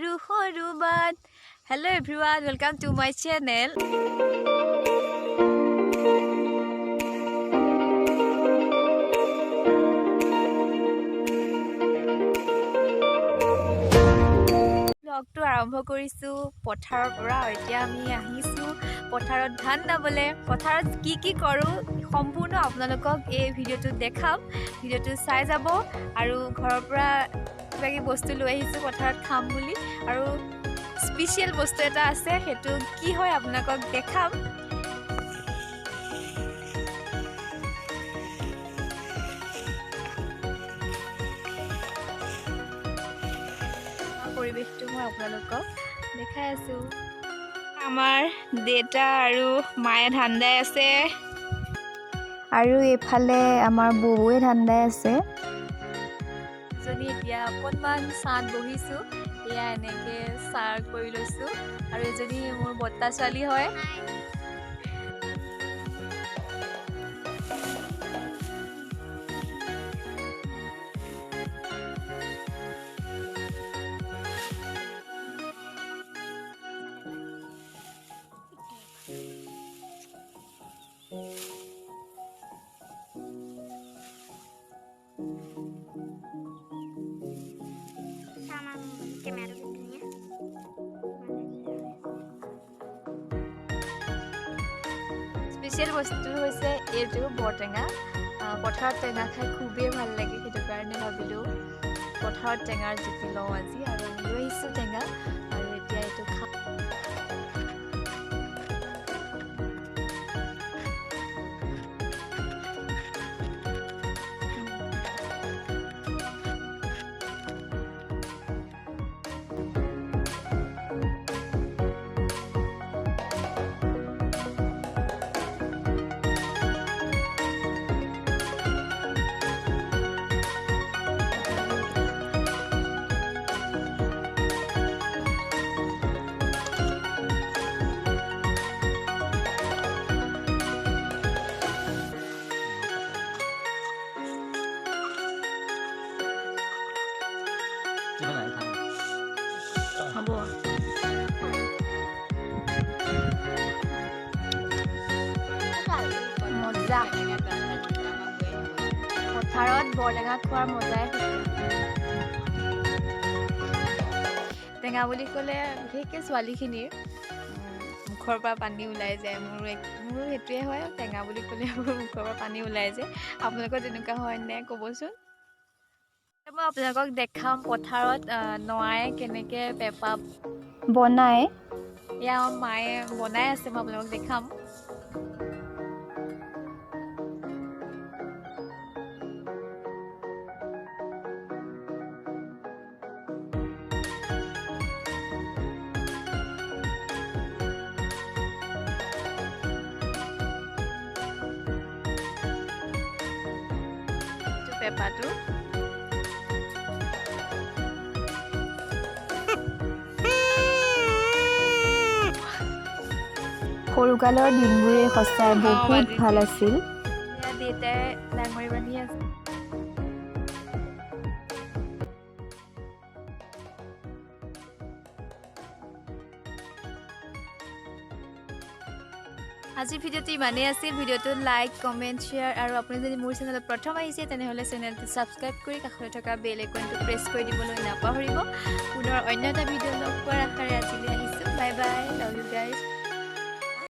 সৰু সৰু বাট Hello everyone, welcome to my channel. Vlogটো আৰম্ভ কৰিছো পথাৰৰ পৰা এতিয়া আমি আহিছো পথাৰত ধান দাবলে পথাৰত কি কৰো সম্পূৰ্ণ আপোনালোকক এই ভিডিওটো দেখাম ভিডিওটো চাই যাব আৰু ঘৰৰ পৰা কিবাকি বস্তু লৈ আহিছো পথাৰত খাম বুলি আৰু স্পেশাল বস্তু এটা আছে হেতু কি হয় আপোনালোকক দেখাম পৰিবেশটো মই আপোনালোকক দেখাই আছো আমাৰ দেটা আৰু মায়ে ধান দাই আছে আৰু এফালে আমাৰ বৌৱে ধান দাই আছে যদি এতিয়া অকণমান সাত বহিছো এয়া এনেকে সাৰ কৰি লৈছো আৰু এজনী মোৰ বত্তা ছোৱালী হয় স্পেশাল বস্তু হৈছে এইটো বৰটেঙা পথাৰত টেঙা খাই খুবেই ভাল লাগে সেইটো কাৰণে ভাবিলো পথাৰত টেঙাৰ জুতি লওঁ আজি আৰু লৈ আহিছো টেঙা আৰু এতিয়া এইটো খাম মজা পথাৰত বৰটেঙা খোৱাৰ মজাই টেঙা বুলি ক'লে বিশেষকৈ ছোৱালীখিনিৰ মুখৰ পৰা পানী ওলাই যায় মোৰো সেইটোৱে হয় টেঙা বুলি ক'লে মুখৰ পৰা পানী ওলাই যায় আপোনালোকৰ তেনেকুৱা হয় নে ক'বচোন মই আপোনালোকক দেখাম পথাৰত নৱাই কেনেকৈ পেপা বনায় এয়া মায়ে বনাই আছে মই আপোনালোকক দেখাম পেপাটো সৰুকালৰ দিনবোৰে সঁচাই বহুত ভাল আছিল দেউতাই ডাঙৰি বান্ধি আছে আজি ভিডিওটো ইমানেই আছিল ভিডিওটো লাইক কমেন্ট শেয়াৰ আৰু আপুনি যদি মোৰ চেনেলত প্ৰথম আহিছে তেনেহলে চেনেলটো সাবস্ক্ৰাইব কৰি কাষতে থকা বেল আইকনটো প্ৰেছ কৰি দিবলৈ নাপাহৰিব পুনৰ অন্য এটা ভিডিও লগ পোৱাৰ আশাৰে আজিলৈ আহিছো bye bye love you guys